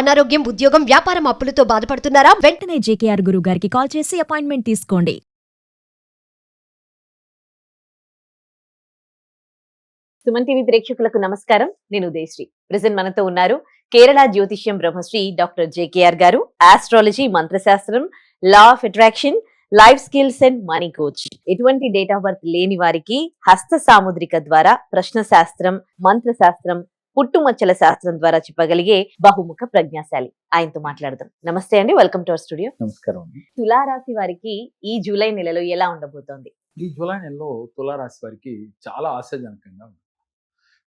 అనారోగ్యం, ఉద్యోగం, వ్యాపారం అప్పులతో బాధపడుతున్నారా? వెంటనే జేకేఆర్ గురువు గారికి కాల్ చేసి అపాయింట్మెంట్ తీసుకోండి. సుమన్ టీవీ ప్రేక్షకులకు నమస్కారం. నేను ఉదయశ్రీ. ప్రెజెంట్ మనతో ఉన్నారు కేరళ జ్యోతిష్యం బ్రహ్మశ్రీ డాక్టర్ జేకేఆర్ గారు. ఆస్ట్రాలజీ, మంత్రశాస్త్రం, law of attraction, life skills and money coach. ఎటువంటి డేట్ ఆఫ్ బర్త్ లేని వారికి హస్త సాముద్రిక ద్వారా ప్రశ్న శాస్త్రం, మంత్రశాస్త్రం, పుట్టుమచ్చల శాస్త్రం ద్వారా చెప్పగలిగే బహుముఖ ప్రజ్ఞాశాలి. ఆయనతో మాట్లాడదాం. నమస్తే అండి, వెల్కమ్ టు అవర్ స్టూడియో. నమస్కారం అండి. తులారాశి వారికి ఈ జూలై నెలలో ఎలా ఉండబోతోంది? ఈ జూలై నెలలో తులారాశి వారికి చాలా ఆశాజనకంగా ఉంది.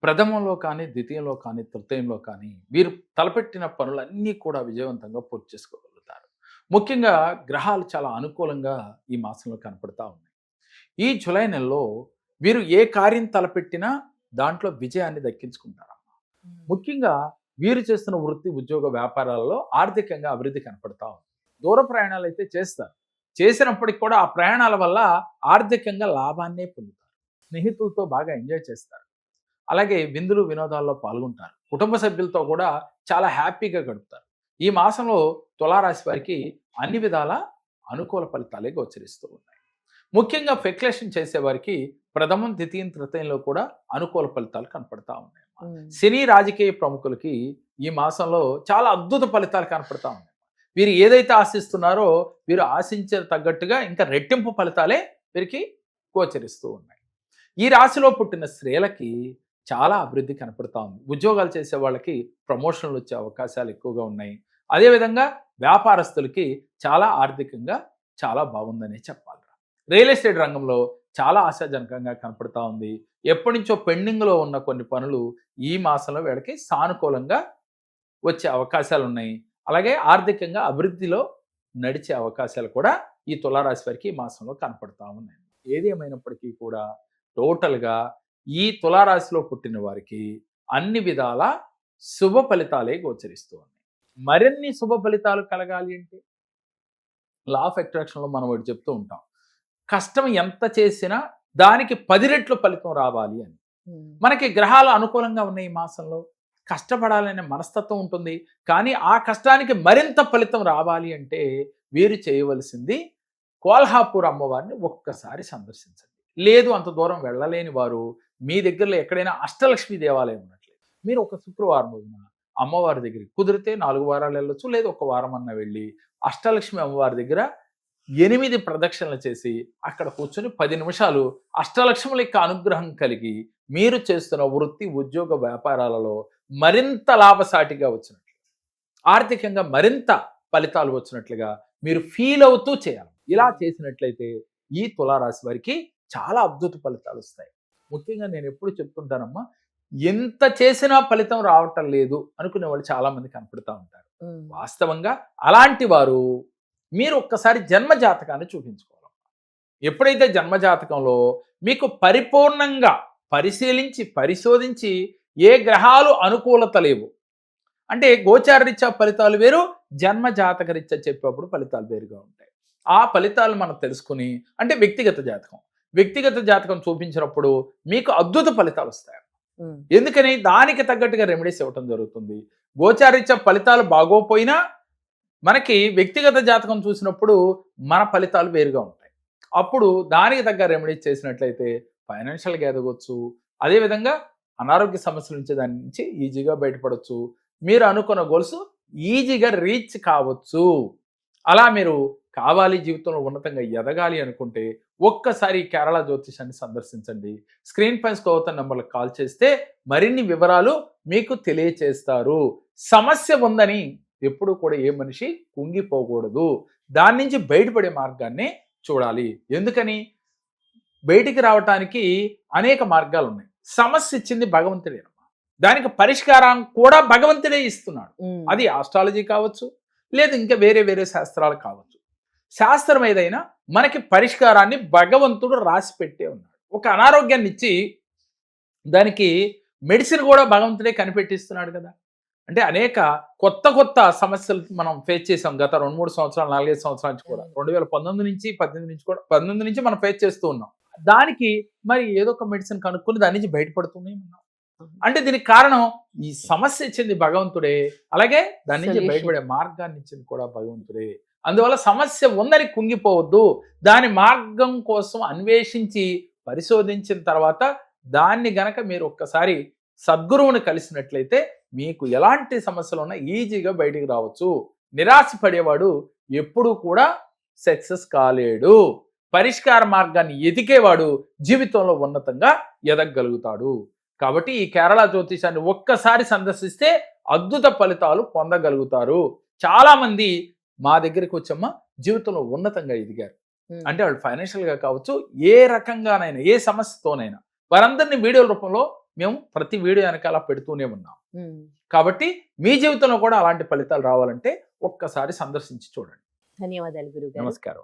ప్రథమంలో కానీ, ద్వితీయంలో కానీ, తృతీయంలో కానీ వీరు తలపెట్టిన పనులన్నీ కూడా విజయవంతంగా పూర్తి చేసుకోగలుగుతారు. ముఖ్యంగా గ్రహాలు చాలా అనుకూలంగా ఈ మాసంలో కనపడతా ఉన్నాయి. ఈ జూలై నెలలో వీరు ఏ కార్యం తలపెట్టినా దాంట్లో విజయాన్ని దక్కించుకుంటారు. ముఖ్యంగా వీరు చేస్తున్న వృత్తి, ఉద్యోగ, వ్యాపారాలలో ఆర్థికంగా అభివృద్ధి కనపడతా ఉంది. దూర ప్రయాణాలు అయితే చేస్తారు. చేసినప్పటికి కూడా ఆ ప్రయాణాల వల్ల ఆర్థికంగా లాభాన్నే పొందుతారు. స్నేహితులతో బాగా ఎంజాయ్ చేస్తారు. అలాగే విందులు, వినోదాల్లో పాల్గొంటారు. కుటుంబ సభ్యులతో కూడా చాలా హ్యాపీగా గడుపుతారు. ఈ మాసంలో తులారాశి వారికి అన్ని విధాల అనుకూల ఫలితాలే గోచరిస్తూ ఉన్నాయి. ముఖ్యంగా స్పెక్యులేషన్ చేసేవారికి ప్రథమం, ద్వితీయం, తృతీయంలో కూడా అనుకూల ఫలితాలు కనపడతా ఉన్నాయి. సినీ, రాజకీయ ప్రముఖులకి ఈ మాసంలో చాలా అద్భుత ఫలితాలు కనపడతా ఉన్నాయి. వీరు ఏదైతే ఆశిస్తున్నారో వీరు ఆశించే తగ్గట్టుగా ఇంకా రెట్టింపు ఫలితాలే వీరికి గోచరిస్తూ ఉన్నాయి. ఈ రాశిలో పుట్టిన స్త్రీలకి చాలా అభివృద్ధి కనపడతా ఉంది. ఉద్యోగాలు చేసే వాళ్ళకి ప్రమోషన్లు వచ్చే అవకాశాలు ఎక్కువగా ఉన్నాయి. అదేవిధంగా వ్యాపారస్తులకి చాలా ఆర్థికంగా చాలా బాగుందనే చెప్పాలి. రియల్ ఎస్టేట్ రంగంలో చాలా ఆశాజనకంగా కనపడతా ఉంది. ఎప్పటి నుంచో పెండింగ్లో ఉన్న కొన్ని పనులు ఈ మాసంలో వీళ్ళకి సానుకూలంగా వచ్చే అవకాశాలు ఉన్నాయి. అలాగే ఆర్థికంగా అభివృద్ధిలో నడిచే అవకాశాలు కూడా ఈ తులారాశి వారికి ఈ మాసంలో కనపడతా ఉన్నాయి. ఏది ఏమైనప్పటికీ కూడా టోటల్గా ఈ తులారాశిలో పుట్టిన వారికి అన్ని విధాల శుభ ఫలితాలే గోచరిస్తూ ఉన్నాయి. మరిన్ని శుభ ఫలితాలు కలగాలి అంటే లా ఆఫ్ అట్రాక్షన్లో మనం ఒకటి చెప్తూ ఉంటాం, కష్టం ఎంత చేసినా దానికి 10 రెట్లు ఫలితం రావాలి అని. మనకి గ్రహాలు అనుకూలంగా ఉన్నాయి. ఈ మాసంలో కష్టపడాలనే మనస్తత్వం ఉంటుంది. కానీ ఆ కష్టానికి మరింత ఫలితం రావాలి అంటే వీరు చేయవలసింది కోల్హాపూర్ అమ్మవారిని ఒక్కసారి సందర్శించండి. లేదు అంత దూరం వెళ్ళలేని వారు మీ దగ్గరలో ఎక్కడైనా అష్టలక్ష్మి దేవాలయం ఉన్నట్లేదు, మీరు ఒక శుక్రవారం రోజున అమ్మవారి దగ్గరికి కుదిరితే 4 వారాలు వెళ్ళొచ్చు, లేదు ఒక వారం అన్న వెళ్ళి అష్టలక్ష్మి అమ్మవారి దగ్గర 8 ప్రదక్షిణలు చేసి అక్కడ కూర్చొని 10 నిమిషాలు అష్టలక్ష్ముల యొక్క అనుగ్రహం కలిగి మీరు చేస్తున్న వృత్తి, ఉద్యోగ, వ్యాపారాలలో మరింత లాభసాటిగా వచ్చినట్లు, ఆర్థికంగా మరింత ఫలితాలు వచ్చినట్లుగా మీరు ఫీల్ అవుతూ చేయాలి. ఇలా చేసినట్లయితే ఈ తులారాశి వారికి చాలా అద్భుత ఫలితాలు వస్తాయి. ముఖ్యంగా నేను ఎప్పుడు చెప్తుంటానమ్మా, ఎంత చేసినా ఫలితం రావటం లేదు అనుకునే వాళ్ళు చాలా మంది కనపడుతూ ఉంటారు. వాస్తవంగా అలాంటి వారు మీరు ఒక్కసారి జన్మజాతకాన్ని చూపించుకోవాలి. ఎప్పుడైతే జన్మజాతకంలో మీకు పరిపూర్ణంగా పరిశీలించి పరిశోధించి ఏ గ్రహాలు అనుకూలత లేవు అంటే గోచారరీత్యా ఫలితాలు వేరు, జన్మజాతక రీత్యా చెప్పేప్పుడు ఫలితాలు వేరుగా ఉంటాయి. ఆ ఫలితాలు మనం తెలుసుకుని అంటే వ్యక్తిగత జాతకం చూపించినప్పుడు మీకు అద్భుత ఫలితాలు వస్తాయి. ఎందుకని దానికి తగ్గట్టుగా రెమెడీస్ ఇవ్వటం జరుగుతుంది. గోచారరీత్యా ఫలితాలు బాగోపోయినా మనకి వ్యక్తిగత జాతకం చూసినప్పుడు మన ఫలితాలు వేరుగా ఉంటాయి. అప్పుడు దానికి తగ్గ రెమెడీస్ చేసినట్లయితే ఫైనాన్షియల్గా ఎదగొచ్చు. అదేవిధంగా అనారోగ్య సమస్యల నుంచి దాని నుంచి ఈజీగా బయటపడవచ్చు. మీరు అనుకున్న గోల్స్ ఈజీగా రీచ్ కావచ్చు. అలా మీరు కావాలి, జీవితంలో ఉన్నతంగా ఎదగాలి అనుకుంటే ఒక్కసారి కేరళ జ్యోతిషాన్ని సందర్శించండి. స్క్రీన్ పైన అవుతున్న నెంబర్లకు కాల్ చేస్తే మరిన్ని వివరాలు మీకు తెలియచేస్తారు. సమస్య ఉందని ఎప్పుడు కూడా ఏ మనిషి కుంగిపోకూడదు. దాని నుంచి బయటపడే మార్గాన్ని చూడాలి. ఎందుకని బయటికి రావటానికి అనేక మార్గాలు ఉన్నాయి. సమస్య ఇచ్చింది భగవంతుడే, దానికి పరిష్కారం కూడా భగవంతుడే ఇస్తున్నాడు. అది ఆస్ట్రాలజీ కావచ్చు, లేదు ఇంకా వేరే వేరే శాస్త్రాలు కావచ్చు. శాస్త్రం ఏదైనా మనకి పరిష్కారాన్ని భగవంతుడు రాసి పెట్టే ఉన్నాడు. ఒక అనారోగ్యాన్ని ఇచ్చి దానికి మెడిసిన్ కూడా భగవంతుడే కనిపెట్టిస్తున్నాడు కదా. అంటే అనేక కొత్త సమస్యలు మనం ఫేస్ చేసాం గత 2-3 సంవత్సరాలు, 4-5 సంవత్సరాల నుంచి కూడా. 2019 నుంచి 18 నుంచి కూడా 18 నుంచి మనం ఫేస్ చేస్తూ ఉన్నాం. దానికి మరి ఏదో ఒక మెడిసిన్ కనుక్కొని దాని నుంచి బయటపడుతూనే ఉన్నాం. అంటే దీనికి కారణం ఈ సమస్య ఇచ్చింది భగవంతుడే, అలాగే దాని నుంచి Solution. బయటపడే మార్గాన్ని ఇచ్చింది కూడా భగవంతుడే. అందువల్ల సమస్య ఉందని కుంగిపోవద్దు, దాని మార్గం కోసం అన్వేషించి పరిశోధించిన తర్వాత దాన్ని గనక మీరు ఒక్కసారి సద్గురువుని కలిసినట్లయితే మీకు ఎలాంటి సమస్యలు ఉన్నా ఈజీగా బయటికి రావచ్చు. నిరాశ పడేవాడు ఎప్పుడూ కూడా సక్సెస్ కాలేడు. పరిష్కార మార్గాన్ని ఎదిగేవాడు జీవితంలో ఉన్నతంగా ఎదగగలుగుతాడు. కాబట్టి ఈ కేరళ జ్యోతిషాన్ని ఒక్కసారి సందర్శిస్తే అద్భుత ఫలితాలు పొందగలుగుతారు. చాలా మంది మా దగ్గరికి వచ్చమ్మా జీవితంలో ఉన్నతంగా ఎదిగారు. అంటే వాళ్ళు ఫైనాన్షియల్ గా కావచ్చు, ఏ రకంగానైనా, ఏ సమస్యతోనైనా వారందరినీ వీడియోల రూపంలో మేము ప్రతి వీడియో వెనకాల పెడుతూనే ఉన్నాం. కాబట్టి మీ జీవితంలో కూడా అలాంటి ఫలితాలు రావాలంటే ఒక్కసారి సందర్శించి చూడండి. ధన్యవాదాలు గురుగారు. నమస్కారం.